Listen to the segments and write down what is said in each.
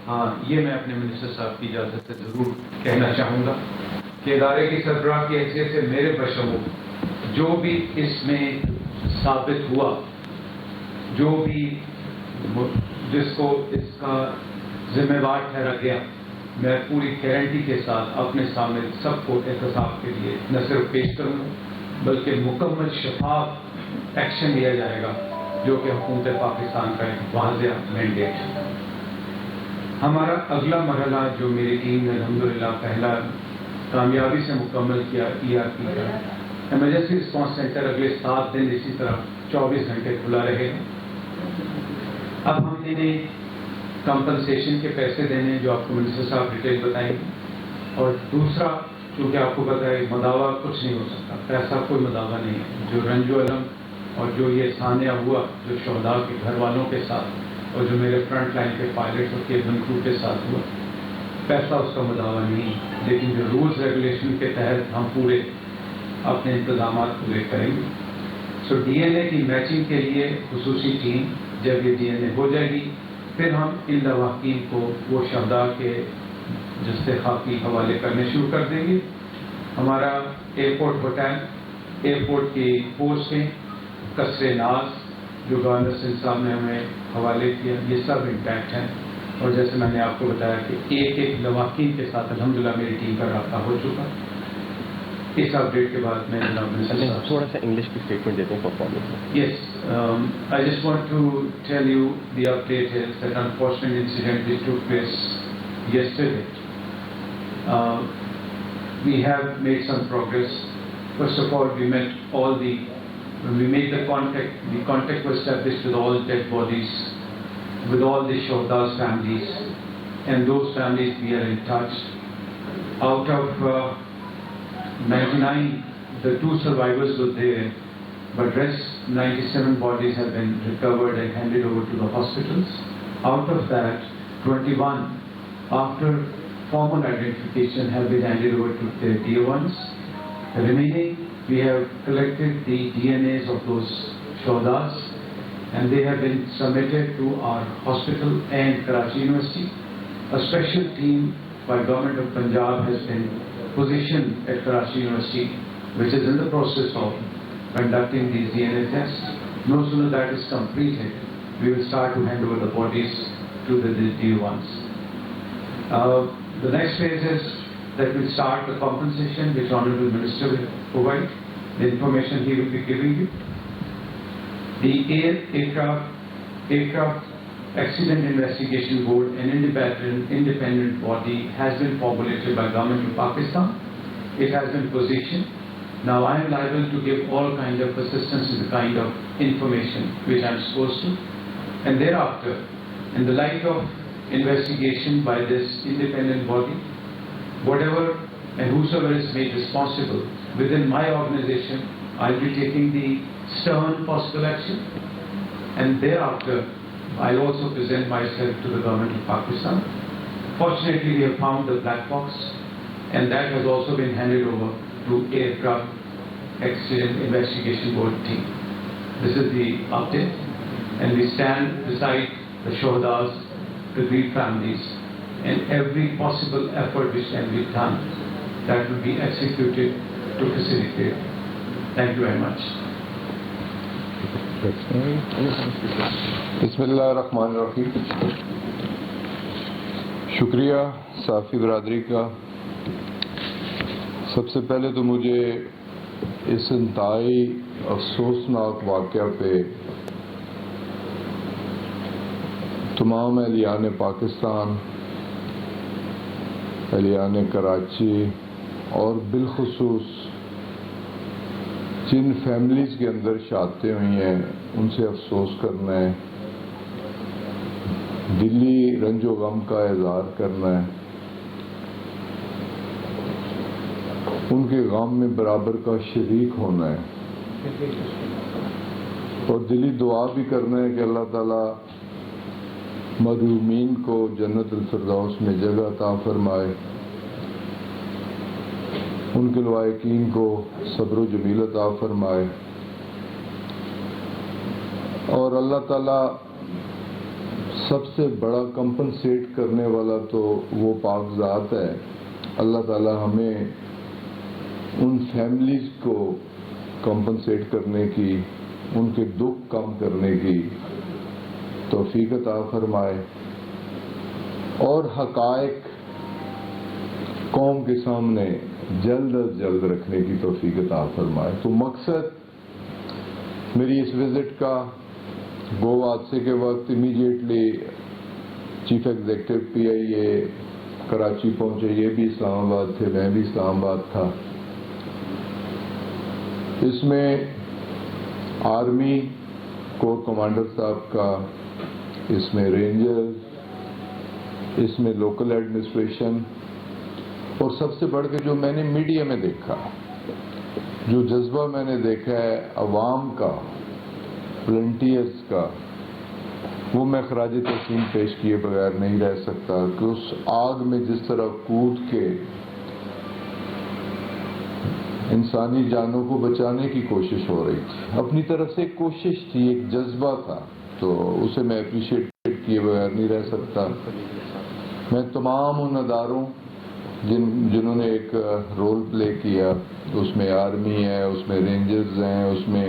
ہاں یہ میں اپنے منسٹر صاحب کی اجازت سے ضرور کہنا چاہوں گا کہ ادارے کی سربراہ کی حیثیت سے میرے بشمول جو بھی اس میں ثابت ہوا، جو بھی جس کو اس کا ذمہ دار ٹھہرا گیا، میں پوری گارنٹی کے ساتھ اپنے سامنے سب کو احتساب کے لیے نہ صرف پیش کروں گا بلکہ مکمل شفاف ایکشن لیا جائے گا، جو کہ حکومت پاکستان کا ایک واضح مینڈیٹ ہے۔ ہمارا اگلا مرحلہ جو میری ٹیم نے الحمدللہ پہلا کامیابی سے مکمل کیا ERP کا ایمرجنسی رسپانس سینٹر اگلے 7 دن اسی طرح 24 گھنٹے کھلا رہے گا۔ اب ہم نے کمپنسیشن کے پیسے دینے جو آپ کو منسٹر صاحب ڈیٹیل بتائیں گے، اور دوسرا کیونکہ آپ کو پتہ ہے مداوع کچھ نہیں ہو سکتا، پیسہ کوئی مداوع نہیں ہے، جو رنج و الم اور جو یہ سانحہ ہوا جو شہداء کے گھر والوں کے ساتھ اور جو میرے فرنٹ لائن کے پائلٹ اور کیبن کرو کے ساتھ ہوا، پیسہ اس کا مداوع نہیں ہے، لیکن جو رولز ریگولیشن کے تحت ہم پورے اپنے انتظامات پورے کریں گے۔ سو DNA کی میچنگ کے لیے خصوصی ٹیم جب یہ DNA ہو جائے گی، پھر ہم ان لواحقین کو وہ شہداء کے جستے خاکی حوالے کرنے شروع کر دیں گے۔ ہمارا ایئرپورٹ ہوٹل، ایئرپورٹ کی پوسٹیں، قصر ناز جو گورنر سندھ صاحب نے ہمیں حوالے کیا، یہ سب انٹیکٹ ہیں، اور جیسے میں نے آپ کو بتایا کہ ایک ایک لواحقین کے ساتھ الحمدللہ میری ٹیم کا رابطہ ہو چکا۔ اس اپڈیٹ کے بعد میں جناب تھوڑا سا انگلش کی اسٹیٹمنٹ دیتے ہیں performance. Yes, I just want to tell you the update is that unfortunate incident which took place yesterday. We have made some progress. First of all, we made the contact was established with all dead bodies, with all the Shohada's families, and those families we are in touch. Out of 99, the 2 survivors were there, but rest 97 bodies have been recovered and handed over to the hospitals. Out of that, 21 after formal identification have been handed over to their dear ones. The remaining, we have collected the DNAs of those Shohada's and they have been submitted to our hospital and Karachi University. A special team by Government of Punjab has been positioned at Karachi University, which is in the process of conducting these DNA tests. No sooner that is completed, we will start to hand over the bodies to the dear ones. The next phase is that we'll start the compensation which Honorable Minister will provide, the information he will be giving you. The Aircraft Accident Investigation Board, an independent body, has been formulated by Government of Pakistan. It has been positioned. Now I am liable to give all kind of assistance in the kind of information which I am supposed to. And thereafter, in the light of investigation by this independent body, whatever and whosoever is made responsible within my organization, I will be taking the stern possible action. And thereafter, I will also present myself to the Government of Pakistan. Fortunately, we have found the black box, and that has also been handed over to Aircraft Accident Investigation Board team. This is the update, and we stand beside the Shohada's, the grieved families, and every possible effort which can be done, that will be executed to facilitate. Thank you very much. بسم اللہ الرحمن الرحیم۔ شکریہ صحافی برادری کا۔ سب سے پہلے تو مجھے اس انتہائی افسوسناک واقعہ پہ تمام اہلیان پاکستان، اہلیان کراچی اور بالخصوص جن فیملیز کے اندر شہادتیں ہوئی ہیں ان سے افسوس کرنا ہے، دلی رنج و غم کا اظہار کرنا ہے، ان کے غم میں برابر کا شریک ہونا ہے، اور دلی دعا بھی کرنا ہے کہ اللہ تعالیٰ مرحومین کو جنت الفردوس میں جگہ عطا فرمائے، ان کے لواحقین کو صبر و جمیل عطا فرمائے، اور اللہ تعالیٰ سب سے بڑا کمپنسیٹ کرنے والا تو وہ پاک ذات ہے. اللہ تعالی ہمیں ان فیملیز کو کمپنسیٹ کرنے کی، ان کے دکھ کم کرنے کی توفیق عطا فرمائے اور حقائق قوم کے سامنے جلد از جلد رکھنے کی توفیق عطا فرمائے. تو مقصد میری اس وزٹ کا گو حادثے کے وقت امیڈیٹلی چیف ایگزیکٹو پی آئی اے کراچی پہنچے. یہ بھی اسلام آباد تھے، میں بھی اسلام آباد تھا. اس میں آرمی کور کمانڈر صاحب کا، اس میں رینجرز، اس میں لوکل ایڈمنسٹریشن، اور سب سے بڑھ کے جو میں نے میڈیا میں دیکھا، جو جذبہ میں نے دیکھا ہے عوام کا، والنٹیئرز کا، وہ میں خراج تحسین پیش کیے بغیر نہیں رہ سکتا کہ اس آگ میں جس طرح کود کے انسانی جانوں کو بچانے کی کوشش ہو رہی تھی. اپنی طرف سے ایک کوشش تھی، ایک جذبہ تھا، تو اسے میں اپریشیٹ کیے بغیر نہیں رہ سکتا. میں تمام ان اداروں جنہوں نے ایک رول پلے کیا، اس میں آرمی ہے، اس میں رینجرز ہیں، اس میں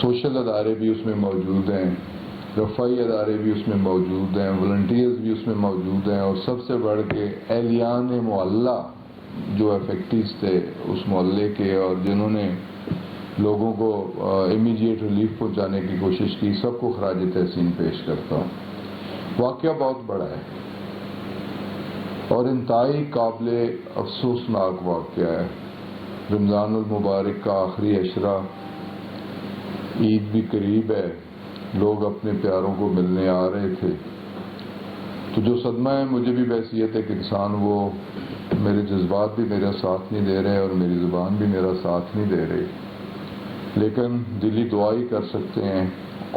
سوشل ادارے بھی اس میں موجود ہیں، رفائی ادارے بھی اس میں موجود ہیں، والنٹیئرز بھی اس میں موجود ہیں، اور سب سے بڑھ کے اہلیان محلہ جو افیکٹیز تھے اس محلے کے، اور جنہوں نے لوگوں کو امیڈیٹ ریلیف پہنچانے کی کوشش کی، سب کو خراج تحسین پیش کرتا ہوں. واقعہ بہت بڑا ہے اور انتہائی قابل افسوسناک واقعہ ہے. رمضان المبارک کا آخری عشرہ، عید بھی قریب ہے، لوگ اپنے پیاروں کو ملنے آ رہے تھے. تو جو صدمہ ہے مجھے بھی بحیثیت ایک انسان، وہ میرے جذبات بھی میرا ساتھ نہیں دے رہے اور میری زبان بھی میرا ساتھ نہیں دے رہی، لیکن دلی دعا ہی کر سکتے ہیں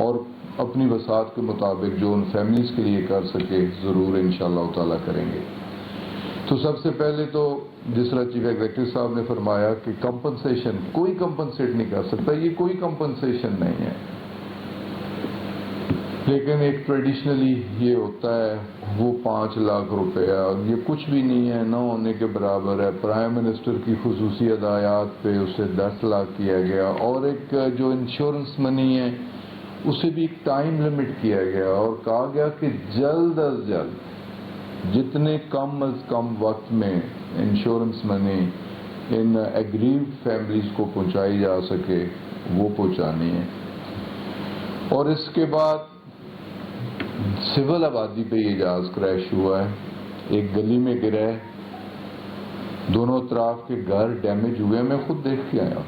اور اپنی وسعت کے مطابق جو ان فیملیز کے لیے کر سکے ضرور انشاءاللہ تعالیٰ کریں گے. تو سب سے پہلے تو جس طرح چیف ایگزیکٹو صاحب نے فرمایا کہ کمپنسیشن کوئی کمپنسیٹ نہیں کر سکتا، یہ کوئی کمپنسیشن نہیں ہے، لیکن ایک ٹریڈیشنلی یہ ہوتا ہے وہ 5 لاکھ روپیہ، یہ کچھ بھی نہیں ہے، نہ ہونے کے برابر ہے. پرائم منسٹر کی خصوصی ہدایات پہ اسے 10 لاکھ کیا گیا، اور ایک جو انشورنس منی ہے اسے بھی ایک ٹائم لمٹ کیا گیا اور کہا گیا کہ جلد از جلد جتنے کم از کم وقت میں انشورنس منی ان ایگریوڈ فیملیز کو پہنچائی جا سکے وہ پہنچانی ہے. اور اس کے بعد سول آبادی پہ یہ جہاز کریش ہوا ہے، ایک گلی میں گرا ہے، دونوں اطراف کے گھر ڈیمیج ہوئے ہیں، میں خود دیکھ کے آیا.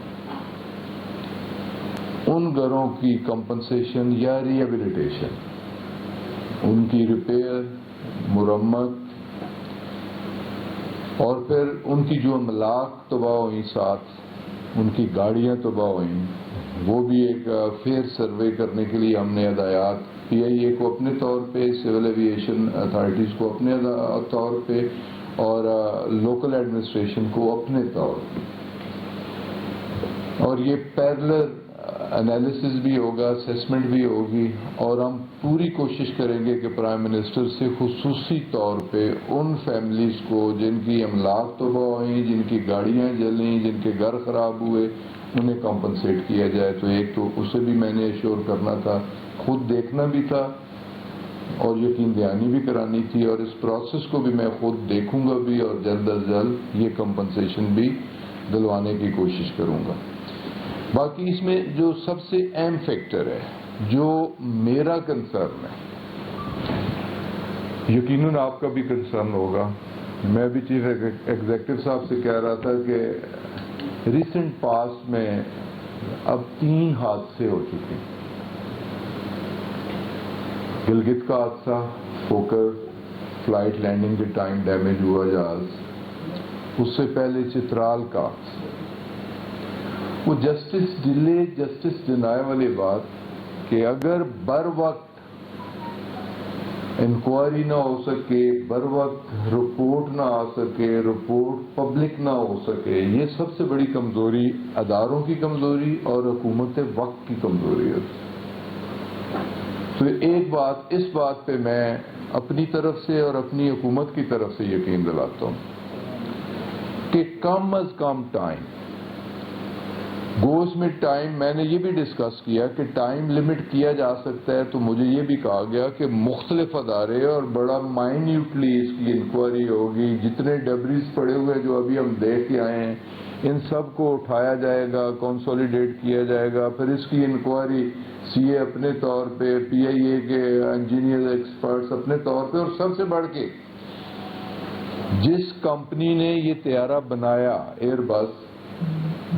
ان گھروں کی کمپنسیشن یا ری ایبلیٹیشن، ان کی ریپیئر، مرمت، اور پھر ان کی جو املاک تباہ ہوئی، ساتھ ان کی گاڑیاں تباہ ہوئیں، وہ بھی ایک فیئر سروے کرنے کے لیے ہم نے ہدایات پی آئی اے کو اپنے طور پہ، سول ایویشن اتھارٹیز کو اپنے طور پہ، اور لوکل ایڈمنسٹریشن کو اپنے طور پہ، اور یہ پیرلر انالیسس بھی ہوگا، اسیسمنٹ بھی ہوگی، اور ہم پوری کوشش کریں گے کہ پرائم منسٹر سے خصوصی طور پہ ان فیملیز کو جن کی املاک تباہ ہوئیں، جن کی گاڑیاں جلیں، جن کے گھر خراب ہوئے، انہیں کمپنسیٹ کیا جائے. تو ایک تو اسے بھی میں نے ایشور کرنا تھا، خود دیکھنا بھی تھا اور یقین دہانی بھی کرانی تھی، اور اس پروسیس کو بھی میں خود دیکھوں گا بھی اور جلد از جلد یہ کمپنسیشن بھی دلوانے کی کوشش کروں گا. باقی اس میں جو سب سے اہم فیکٹر ہے، جو میرا کنسرن ہے، یقیناً آپ کا بھی کنسرن ہوگا، میں بھی چیف ایگزیکٹو صاحب سے کہہ رہا تھا کہ ریسنٹ پاسٹ میں اب 3 حادثے ہو چکے ہیں. گلگت کا حادثہ، فوکر فلائٹ لینڈنگ کے ٹائم ڈیمیج ہوا جہاز، اس سے پہلے چترال کا حادثہ. وہ جسٹس ڈیلے جسٹس ڈینائے والی بات کہ اگر بر وقت انکوائری نہ ہو سکے، بر وقت رپورٹ نہ آ سکے، رپورٹ پبلک نہ ہو سکے، یہ سب سے بڑی کمزوری اداروں کی کمزوری اور حکومت وقت کی کمزوری ہے. تو ایک بات، اس بات پہ میں اپنی طرف سے اور اپنی حکومت کی طرف سے یقین دلاتا ہوں کہ کم از کم ٹائم گوز میں ٹائم، میں نے یہ بھی ڈسکس کیا کہ ٹائم لمٹ کیا جا سکتا ہے، تو مجھے یہ بھی کہا گیا کہ مختلف ادارے اور بڑا مائنیوٹلی اس کی انکوائری ہوگی، جتنے ڈبریز پڑے ہوئے جو ابھی ہم دیکھ کے آئے ہیں ان سب کو اٹھایا جائے گا، کنسولیڈیٹ کیا جائے گا، پھر اس کی انکوائری سی اے اپنے طور پہ، پی آئی اے کے انجینئر ایکسپرٹس اپنے طور پہ، اور سب سے بڑھ کے جس کمپنی نے یہ طیارہ بنایا ایئر بس،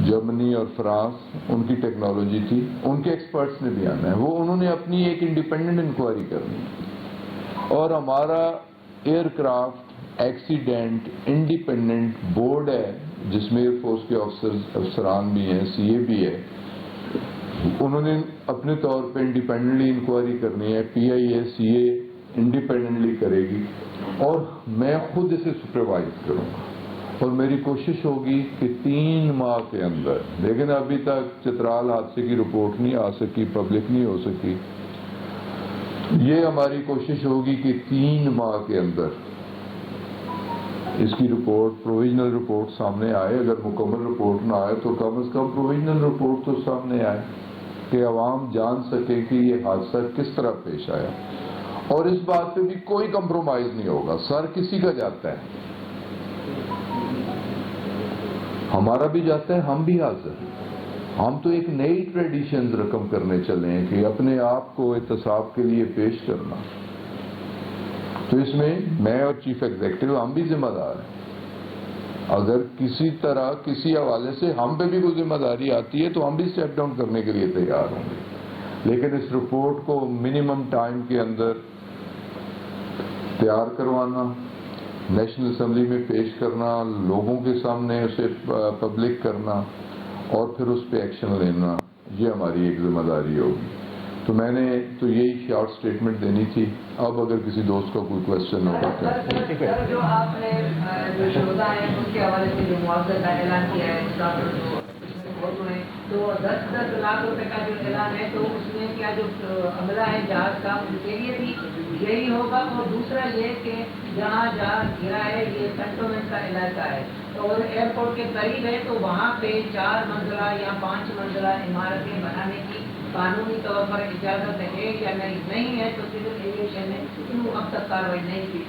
جرمنی اور فرانس، ان کی ٹیکنالوجی تھی، ان کے ایکسپرٹس نے بھی آنا ہے، وہ انہوں نے اپنی ایک انڈیپینڈنٹ انکوائری کرنی ہے، اور ہمارا aircraft accident independent board ہے جس میں ایئر فورس کے افسران بھی ہیں، سی اے بھی ہے، انہوں نے اپنے طور پہ انڈیپینڈنٹلی انکوائری کرنی ہے، پی آئی اے سی اے انڈیپینڈنٹلی کرے گی، اور میں خود اسے سپروائز کروں گا، اور میری کوشش ہوگی کہ 3 ماہ کے اندر، لیکن ابھی تک چترال حادثے کی رپورٹ نہیں آ سکی، پبلک نہیں ہو سکی، یہ ہماری کوشش ہوگی کہ 3 ماہ کے اندر اس کی رپورٹ، پروویژنل رپورٹ سامنے آئے، اگر مکمل رپورٹ نہ آئے تو کم از کم پروویژنل رپورٹ تو سامنے آئے کہ عوام جان سکے کہ یہ حادثہ کس طرح پیش آیا، اور اس بات پہ بھی کوئی کمپرومائز نہیں ہوگا، سر کسی کا جاتا ہے، ہمارا بھی جاتا ہے، ہم بھی حاضر ہیں، ہم تو ایک نئی ٹریڈیشنز رقم کرنے چلے ہیں کہ اپنے آپ کو احتساب کے لیے پیش کرنا، تو اس میں میں اور چیف ایگزیکٹو ہم بھی ذمہ دار ہیں، اگر کسی طرح کسی حوالے سے ہم پہ بھی کوئی ذمہ داری آتی ہے تو ہم بھی اسٹیپ ڈاؤن کرنے کے لیے تیار ہوں گے، لیکن اس رپورٹ کو منیمم ٹائم کے اندر تیار کروانا، نیشنل اسمبلی میں پیش کرنا، لوگوں کے سامنے اسے پبلک کرنا، اور پھر اس پہ ایکشن لینا، یہ ہماری ایک ذمہ داری ہوگی۔ تو میں نے تو یہی شارٹ سٹیٹمنٹ دینی تھی، اب اگر کسی دوست کا کوئی کوشچن ہو تو سر جو آپ نے جو شہدا ہیں ان کے حوالے سے جو معاوضہ کا اعلان کیا ہے، تو 10-10 لاکھ روپے کا جو اعلان ہے، تو اس میں کیا جو عملہ ہے جہاز کا ان کے لیے بھی یہی ہوگا؟ اور دوسرا یہ کہ جہاں جہاز گرا ہے یہ کنٹونمنٹ کا علاقہ ہے اور ایئرپورٹ کے قریب ہے، تو وہاں پہ 4 منزلہ یا 5 منزلہ عمارتیں بنانے کی قانونی طور پر اجازت ہے یا نہیں ہے؟ تو سول ایویشن نے کیوں اب تک کارروائی نہیں کی؟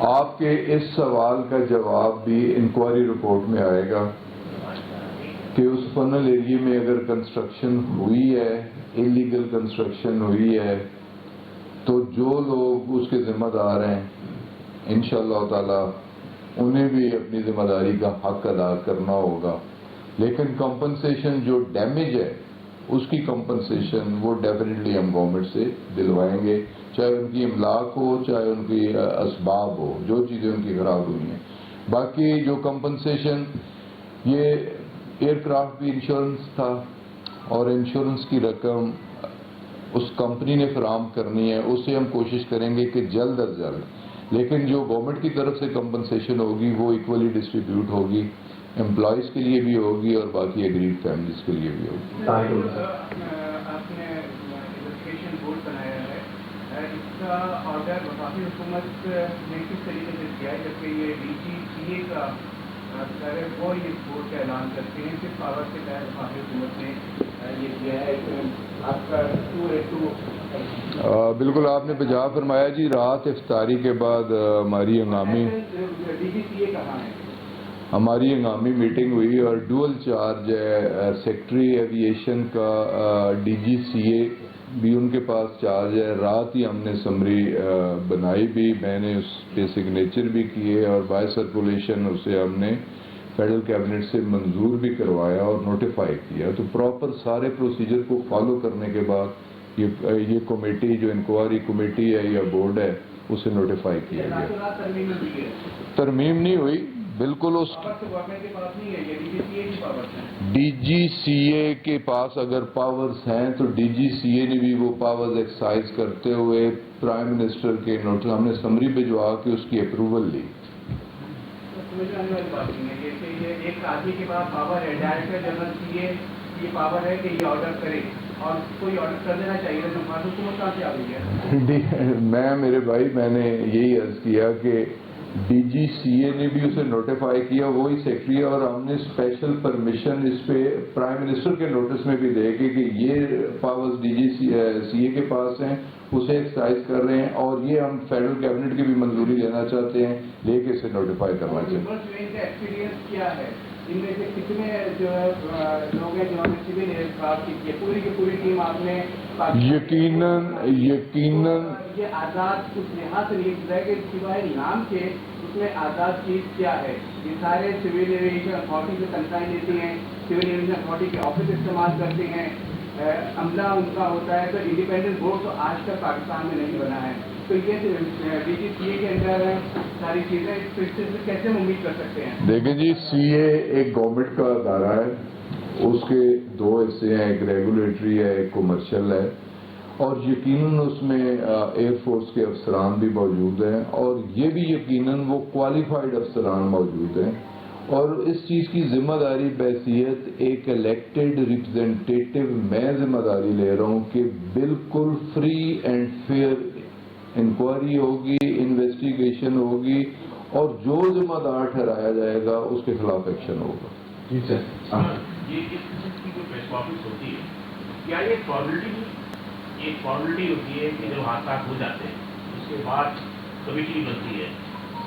آپ کے اس سوال کا جواب بھی انکوائری رپورٹ میں آئے گا کہ اس فنل ایریے میں اگر کنسٹرکشن ہوئی ہے، انلیگل کنسٹرکشن ہوئی ہے، تو جو لوگ اس کے ذمہ دار ہیں انشاءاللہ تعالی انہیں بھی اپنی ذمہ داری کا حق ادا کرنا ہوگا، لیکن کمپنسیشن جو ڈیمیج ہے اس کی کمپنسیشن وہ ڈیفینیٹلی ہم گورنمنٹ سے دلوائیں گے، چاہے ان کی املاک ہو، چاہے ان کی اسباب ہو، جو چیزیں ان کی خراب ہوئی ہیں۔ باقی جو کمپنسیشن، یہ ایئر کرافٹ بھی انشورنس تھا، اور انشورنس کی رقم اس کمپنی نے فراہم کرنی ہے، اسے ہم کوشش کریں گے کہ جلد از جلد، لیکن جو گورنمنٹ کی طرف سے کمپنسیشن ہوگی وہ ایکولی ڈسٹریبیوٹ ہوگی، امپلائیز کے لیے بھی ہوگی اور باقی ایگریڈ فیملیز کے لیے بھی ہوگی۔ آپ نے انویسٹیگیشن بورڈ بنایا ہے، اس کا آرڈر وفاقی حکومت نے کس طریقے سے کیا ہے، جبکہ یہ ڈی جی سی اے کا وہ اس بورڈ کا اعلان کرتے ہیں، کس پاور کے تحت وفاقی حکومت نے یہ کیا ہے؟ آپ کا بالکل آپ نے بجا فرمایا جی، رات افطاری کے بعد ہماری ہنگامی ڈی جی سی اے کہاں ہے؟ ہماری ہنگامی میٹنگ ہوئی، اور ڈوئل چارج ہے، سیکٹری ایویشن کا ڈی جی سی اے بھی ان کے پاس چارج ہے، رات ہی ہم نے سمری بنائی بھی، میں نے اس پہ سگنیچر بھی کیے، اور بائی سرکولیشن اسے ہم نے فیڈرل کیبنٹ سے منظور بھی کروایا اور نوٹیفائی کیا، تو پراپر سارے پروسیجر کو فالو کرنے کے بعد یہ کمیٹی جو انکوائری کمیٹی ہے یا بورڈ ہے اسے نوٹیفائی کیا گیا۔ ترمیم نہیں ہوئی، بالکل اس ڈی جی سی اے کے پاس اگر پاورز ہیں تو ڈی جی سی اے نے بھی وہ پاورز ایکسرسائز کرتے ہوئے پرائم منسٹر کے نوٹس ہم نے سمری بھجوا کے اس کی اپروول لی۔ ایک آدمی کے پاس پاور ہے، ڈائریکٹر جنرل سی اے یہ پاور ہے کہ یہ آرڈر کرے، اور کوئی آرڈر کر دینا چاہیے تھا، مخالف حکومت کہاں سے آ گئی ہے؟ میں میرے بھائی میں نے یہی عرض کیا کہ ڈی جی سی اے نے بھی اسے نوٹیفائی کیا، وہی سیکٹری ہے، اور ہم نے اسپیشل پرمیشن اس پہ پرائم منسٹر کے نوٹس میں بھی دے کے کہ یہ پاورز ڈی جی سی اے کے پاس ہیں، اسے ایکسرسائز کر رہے ہیں، اور یہ ہم فیڈرل کیبنٹ کی بھی منظوری لینا چاہتے ہیں، لے کے اسے نوٹیفائی کرنا چاہتے ہیں۔ کا ایکسپیرینس کیا ہے؟ ان میں سے کتنے جو ہے لوگ ہیں جنہوں نے سول ایئرکرافٹ کی ہے؟ پوری کی پوری ٹیم آپ نے یقیناً یہ آزاد اس لحاظ سے نہیں گزرا کہ سوائے نام کے اس میں آزاد چیز کیا ہے؟ یہ سارے سول ایویشن اتھارٹی سے تنخواہیں لیتی ہیں، سول ایویشن اتھارٹی کے آفس استعمال کرتے ہیں، عملہ ان کا ہوتا ہے، تو انڈیپینڈنٹ بورڈ تو آج تک پاکستان میں نہیں بنا ہے، تو یہ ڈی جی سی اے کے اندر ساری چیزیں کیسے ہم امید کر سکتے ہیں؟ دیکھیں جی، سی اے ایک گورنمنٹ کا ادارہ ہے، اس کے دو حصے ہیں، ایک ریگولیٹری ہے، ایک کمرشل ہے، اور یقیناً اس میں ایئر فورس کے افسران بھی موجود ہیں، اور یہ بھی یقیناً وہ کوالیفائڈ افسران موجود ہیں، اور اس چیز کی ذمہ داری بحیثیت ایک الیکٹڈ ریپرزینٹیٹو میں ذمہ داری لے رہا ہوں کہ بالکل فری اینڈ فیئر انکوائری ہوگی، انویسٹیگیشن ہوگی، اور جو ذمہ دار ٹھہرایا جائے گا اس کے خلاف ایکشن ہوگا۔ جی سر، یہ اس قسم کی جو پریس کانفرنس ہوتی ہے، کیا یہ فارملٹی ہوتی ہے کہ جب حادثات ہو جاتے ہیں اس کے بعد کمیٹی بنتی ہے،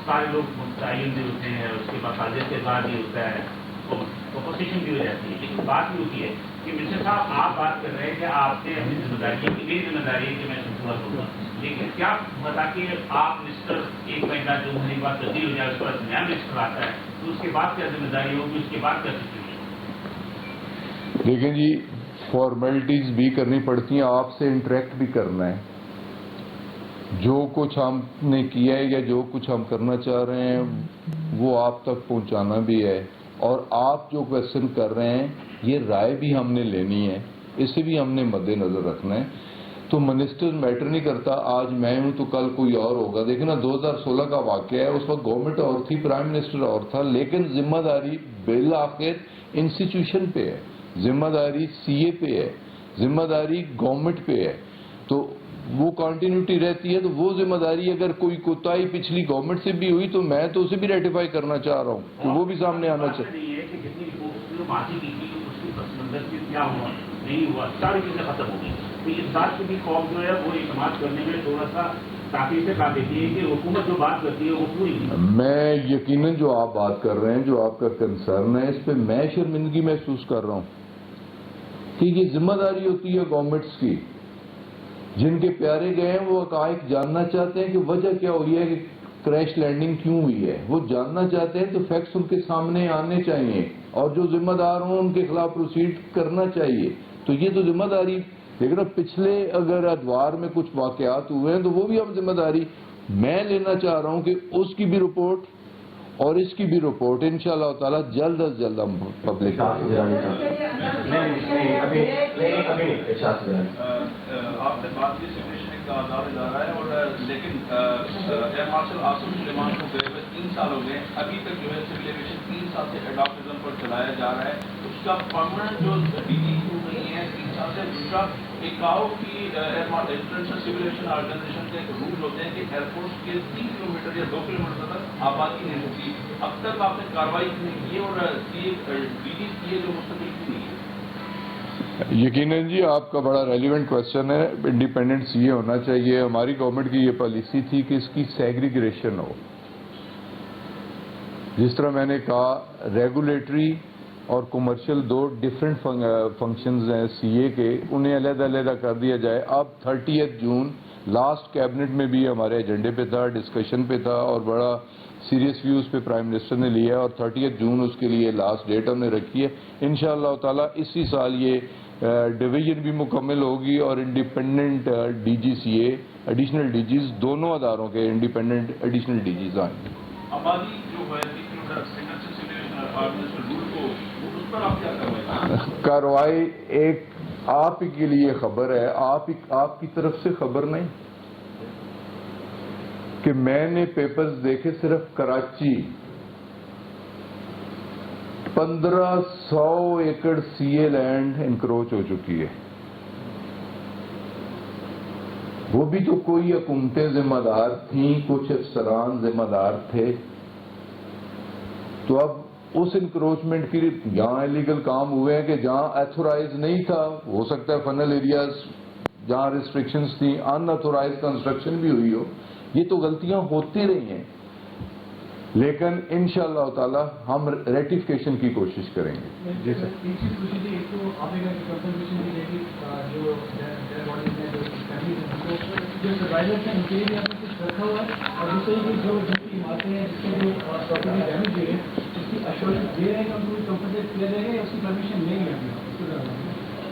سارے لوگ متعین بھی ہوتے ہیں، اس کے بعد سازش کے بعد بھی ہوتا ہے، اپوزیشن بھی ہو جاتی ہے، لیکن بات یہ ہوتی ہے کہ منسٹر صاحب آپ بات کر رہے ہیں کہ آپ نے اپنی ذمہ داری کی، میری ذمہ داری ہے کہ میں پورا کروں گا، لیکن کیا بتا کہ آپ منسٹر ایک مہینہ 2 مہینے کے بعد تبدیل ہو جائے، اس کے بعد نیا منسٹر آتا ہے، تو اس کے بعد کیا ذمہ داری ہوگی، اس کے بعد کیا سچویشن؟ دیکھیں جی، فارمیلٹیز بھی کرنی پڑتی ہیں، آپ سے انٹریکٹ بھی کرنا ہے، جو کچھ ہم نے کیا ہے یا جو کچھ ہم کرنا چاہ رہے ہیں وہ آپ تک پہنچانا بھی ہے، اور آپ جو کویسچن کر رہے ہیں یہ رائے بھی ہم نے لینی ہے، اسے بھی ہم نے مد نظر رکھنا ہے۔ تو منسٹر میٹر نہیں کرتا، آج میں ہوں تو کل کوئی اور ہوگا۔ دیکھیں نا، 2016 کا واقعہ ہے، اس وقت گورنمنٹ اور تھی، پرائم منسٹر اور تھا، لیکن ذمہ داری بالآخر انسٹیٹیوشن پہ ہے، ذمہ داری سی اے پہ ہے، ذمہ داری گورنمنٹ پہ ہے، تو وہ کنٹینیوٹی رہتی ہے۔ تو وہ ذمہ داری اگر کوئی کوتاہی پچھلی گورنمنٹ سے بھی ہوئی تو میں تو اسے بھی ریٹیفائی کرنا چاہ رہا ہوں کہ وہ بھی سامنے آنا چاہیے۔ یہ ہے کہ جتنی معافی کی تھی اس کی پس منظر سے کیا ہوا نہیں ہوا، ساری چیزیں ختم ہو گئی، تو اس بات کی بھی قوم جو ہے وہ اعتماد کرنے میں تھوڑا سا کافی سے کام دیتی ہے کہ حکومت جو بات کرتی ہے وہ پوری نہیں۔ میں یقیناً جو آپ بات کر رہے ہیں، جو آپ کا کنسرن ہے، اس پہ میں شرمندگی محسوس کر رہا ہوں کہ یہ ذمہ داری ہوتی ہے گورنمنٹس کی، جن کے پیارے گئے ہیں وہ حقائق جاننا چاہتے ہیں کہ وجہ کیا ہوئی ہے، کہ کریش لینڈنگ کیوں ہوئی ہے، وہ جاننا چاہتے ہیں، تو فیکٹس ان کے سامنے آنے چاہیے، اور جو ذمہ دار ہوں ان کے خلاف پروسیڈ کرنا چاہیے۔ تو یہ تو ذمہ داری، لیکن پچھلے اگر ادوار میں کچھ واقعات ہوئے ہیں تو وہ بھی اب ذمہ داری میں لینا چاہ رہا ہوں کہ اس کی بھی رپورٹ اور اس کی بھی رپورٹ انشاءاللہ تعالی جلد از جلد ہم پبلک کریں گے۔ آپ نے بات کی سچویشن کا آزاد ادارہ ہے، اور لیکن ایئر مارشل آصم سلیمان کو گئے ہوئے 3 سال ہو گئے، ابھی تک جو ہے سول ایویشن 3 سال سے ایڈاپٹزم پر چلایا جا رہا ہے، اس کا پرماننٹ جو ڈی جی نہیں ہے 3 سال سے۔ دوسرا ایکاؤ کی انٹرنیشنل سول ایویشن آرگنائزیشن کے رول ہوتے ہیں کہ ایئر فورس کے 3 کلومیٹر یا 2 کلومیٹر تک آبادی نہیں ہوتی، اب تک آپ نے کارروائی نہیں کی، اور ڈی جی سی اے جو مستقل کی نہیں ہے۔ یقیناً جی، آپ کا بڑا ریلیونٹ کویسچن ہے۔ انڈیپینڈنٹ سی اے ہونا چاہیے، ہماری گورنمنٹ کی یہ پالیسی تھی کہ اس کی سیگریگیشن ہو، جس طرح میں نے کہا ریگولیٹری اور کمرشل 2 ڈفرینٹ فنکشنز ہیں سی اے کے، انہیں علیحدہ علیحدہ کر دیا جائے۔ اب 30 جون لاسٹ کیبنٹ میں بھی ہمارے ایجنڈے پہ تھا، ڈسکشن پہ تھا، اور بڑا سیریس ویوز پہ پرائم منسٹر نے لیا، اور 30 جون اس کے لیے لاسٹ ڈیٹ ہم نے رکھی ہے۔ انشاءاللہ تعالیٰ اسی سال یہ ڈویژن بھی مکمل ہوگی، اور انڈیپینڈنٹ ڈی جی سی اے، ایڈیشنل ڈی جیز، دونوں اداروں کے انڈیپینڈنٹ ایڈیشنل ڈی جیز آئیں گے۔ آبادی جو ہے اس پر آپ کیا کروائیں؟ کارروائی ایک آپ ہی کے لیے خبر ہے، آپ کی طرف سے خبر نہیں کہ میں نے پیپرز دیکھے، صرف کراچی 1500 ایکڑ سی اے لینڈ انکروچ ہو چکی ہے، وہ بھی تو کوئی حکومتیں ذمہ دار تھیں، کچھ افسران ذمہ دار تھے. تو اب اس انکروچمنٹ کی جہاں ایلیگل کام ہوئے ہیں کہ جہاں ایتھورائز نہیں تھا، ہو سکتا ہے فنل ایریاز جہاں ریسٹرکشنز تھیں، ان ایتھورائز کنسٹرکشن بھی ہوئی ہو. یہ تو غلطیاں ہوتی رہی ہیں، لیکن انشاءاللہ تعالی ہم ریٹیفیکیشن کی کوشش کریں گے. جی سر. ایک چیز پوچھی تھی، ایک تو آپ نے کہا کہ کنسلٹیشن کی جائے گی جو باڈیز ہیں، جو فیملیز ہیں، جو سروائیورس ہیں ان کے لیے آپ نے کچھ رکھا ہوا ہے، اور دوسری جو جن کی عمارتیں ہیں جس کے جو پراپرٹی ڈیمیج ہوئی ہے اس کی ایشورنس دے رہے ہیں کہ ان کو کمپنسیٹ کیا جائے گا یا اس کی پرمیشن لیں گے ابھی اس کو ذرا.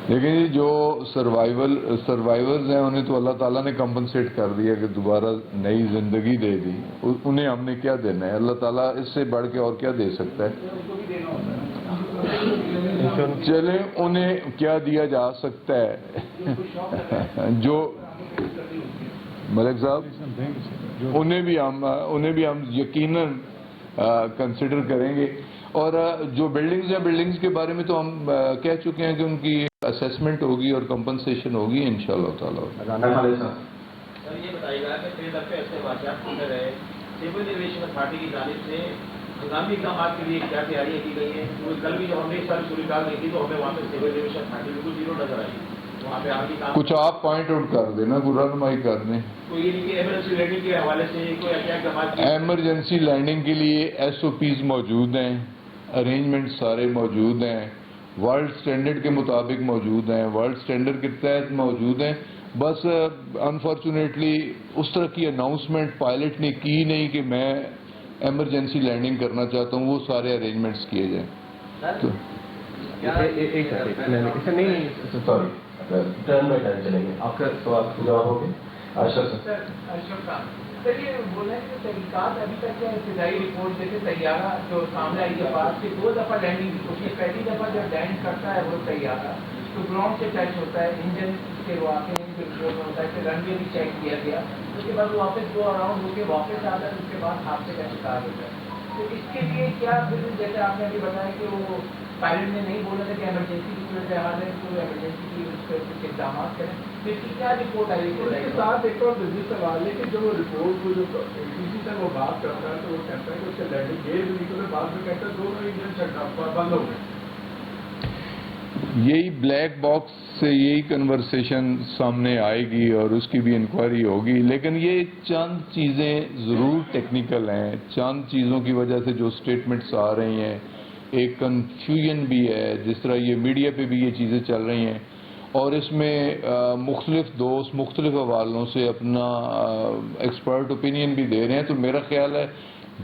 لیکن جو سروائیورز ہیں انہیں تو اللہ تعالیٰ نے کمپنسیٹ کر دیا کہ دوبارہ نئی زندگی دے دی. انہیں ہم نے کیا دینا ہے؟ اللہ تعالیٰ اس سے بڑھ کے اور کیا دے سکتا ہے؟ چلیں انہیں کیا دیا جا سکتا ہے جو ملک صاحب انہیں بھی ہم یقیناً کنسیڈر کریں گے. اور جو بلڈنگز کے بارے میں تو ہم کہہ چکے ہیں کہ ان کی اسیسمنٹ ہوگی اور کمپنسیشن ہوگی انشاءاللہ تعالیٰ. سر یہ بتائیے گا کہ کئی دفعے ایسے واقعات ہوتے رہے، سول ایویشن اتھارٹی کی جانب سے ہنگامی اقدامات کے لیے کیا تیاریاں کی گئی ہیں؟ کل بھی جب ہم نے اس سال صورتحال نہیں کی تو ہمیں وہاں پہ سول ایویشن اتھارٹی بالکل زیرو نظر آئی. وہاں پہ آگے کام کچھ آپ پوائنٹ آؤٹ کر دینا، رہنمائی کر دیں. تو یہ نہیں کہ ایمرجنسی لینڈنگ کے حوالے سے کوئی کیا اقدامات کیے؟ ایمرجنسی لینڈنگ کے لیے ایس او پیز موجود ہیں، ارینجمنٹ سارے موجود ہیں، ورلڈ سٹینڈرڈ کے مطابق موجود ہیں، ورلڈ سٹینڈرڈ کے تحت موجود ہیں. بس انفارچونیٹلی اس طرح کی اناؤنسمنٹ پائلٹ نے کی نہیں کہ میں ایمرجنسی لینڈنگ کرنا چاہتا ہوں. وہ سارے ارینجمنٹس کیے جائیں. تو ایک نہیں سوری ٹرن بائی ٹرن چلیں گے. آپ کا سوال جواب ہو گیا. اشرف صاحب. سر یہ بول رہے ہیں کہ تحقیقات ابھی تک کیا ابتدائی رپورٹ جیسے طیارہ جو سامنے آئی کے بعد سے 2 دفعہ لینڈنگ کی کوشش. پہلی دفعہ جب لینڈ کرتا ہے وہ طیارہ تو گراؤنڈ سے ٹچ ہوتا ہے، انجن کے واقع ہوتا ہے، پھر رن وے بھی چیک کیا گیا، اس کے بعد واپس 2 راؤنڈ ہو کے واپس آتا ہے، اس کے بعد حادثے کا شکار ہوتا ہے. تو اس کے لیے کیا پھر جیسے آپ نے ابھی بتایا کہ وہ پائلٹ نے نہیں بولا تھا کہ ایمرجنسی کی صورت حال ہے تو ایمرجنسی کی اس پہ کچھ اقدامات کریں، تو اس کی کیا رپورٹ آئی ہے؟ اس کے ساتھ ایک اور بزنس سوال ہے کہ جو رپورٹ کو جو کسی سے وہ بات کرتا ہے تو وہ کہتا ہے کہ اس کا لینڈنگ گیئر بھی نکلے، بعد میں کہتا ہے 2 انجن شٹ ڈاؤن بند ہو گئے. یہی بلیک باکس سے یہی کنورسیشن سامنے آئے گی اور اس کی بھی انکوائری ہوگی. لیکن یہ چند چیزیں ضرور ٹیکنیکل ہیں، چند چیزوں کی وجہ سے جو سٹیٹمنٹس آ رہی ہیں ایک کنفیوژن بھی ہے، جس طرح یہ میڈیا پہ بھی یہ چیزیں چل رہی ہیں اور اس میں مختلف دوست مختلف حوالوں سے اپنا ایکسپرٹ اوپینین بھی دے رہے ہیں. تو میرا خیال ہے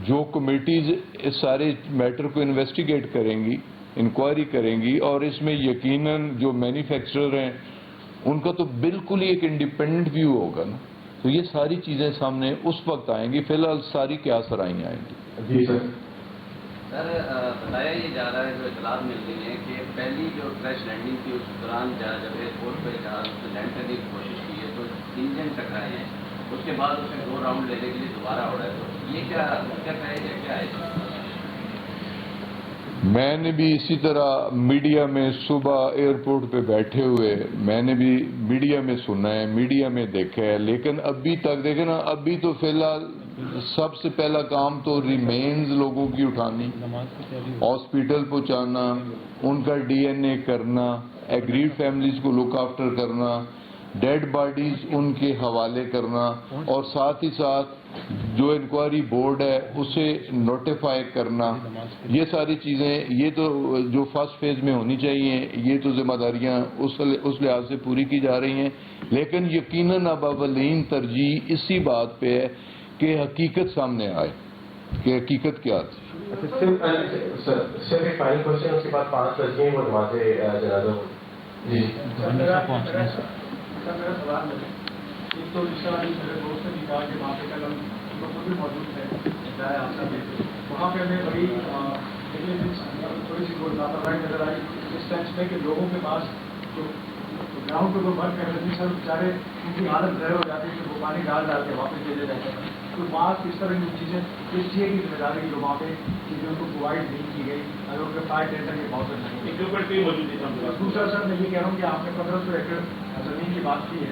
جو کمیٹیز اس سارے میٹر کو انویسٹیگیٹ کریں گی، انکوائری کریں گی، اور اس میں یقیناً جو مینوفیکچرر ہیں ان کا تو بالکل ہی ایک انڈیپینڈنٹ ویو ہوگا نا. تو یہ ساری چیزیں سامنے اس وقت آئیں گی. فی الحال ساری کیا سرائیں آئیں گی. جی سر. سر بتایا یہ جا رہا ہے، جو اطلاعات مل رہی ہیں کہ پہلی جو کریش لینڈنگ تھی اس دوران جب ایئرپورٹ پہ جہاز لینڈ کرنے کی کوشش کی ہے تو انجن ٹکرائے ہیں، اس کے بعد اس میں 2 راؤنڈ لینے کے لیے دوبارہ اڑا ہے. تو یہ کیا کیا ہے؟ میں نے بھی اسی طرح میڈیا میں صبح ایئرپورٹ پہ بیٹھے ہوئے میں نے بھی میڈیا میں سنا ہے، میڈیا میں دیکھا ہے. لیکن ابھی تک دیکھیں نا، ابھی تو فی الحال سب سے پہلا کام تو ریمینز لوگوں کی اٹھانی، ہاسپٹل پہنچانا، ان کا ڈی این اے کرنا، ایگریڈ فیملیز کو لک آفٹر کرنا، ڈیڈ باڈیز ان کے حوالے کرنا، اور ساتھ ہی ساتھ جو انکوائری بورڈ ہے اسے نوٹیفائی کرنا. یہ ساری چیزیں یہ تو جو فرسٹ فیز میں ہونی چاہیے، یہ تو ذمہ داریاں اس لحاظ سے پوری کی جا رہی ہیں. لیکن یقیناً اب اولین ترجیح اسی بات پہ ہے کہ حقیقت سامنے آئے کہ حقیقت کیا تھی. صرف ایک فائنل کوشچن، اس کے بعد 5 بج گئے وہ نماز جنازہ. جی سر میرا سوال ہے، ایک تو اس طرح میرے دوست نے بھی کہا کہ وہاں پہ کل ہم خود بھی موجود ہے آسا میں، وہاں پہ ہمیں بڑی تھوڑی سی لاپرواہی نظر آئی اس سینس میں کہ لوگوں کے پاس جو گراؤنڈ پہ کوئی ورک کر رہے تھے سر بیچارے ان کی حالت ظاہر ہو جاتی ہے کہ وہ پانی ڈال کے واپس دے جاتے ہیں. تو ماسک اس طرح کی چیزیں اس چیز کی ذمہ داری جو وہاں پہ چیزیں ان کو پرووائڈ نہیں کی گئی، اگر ان کے فائر ٹینڈر کے بہت نہیں. دوسرا سر میں یہ کہہ رہا ہوں کہ آپ نے 1500 ایکڑ زمین کی بات کی ہے،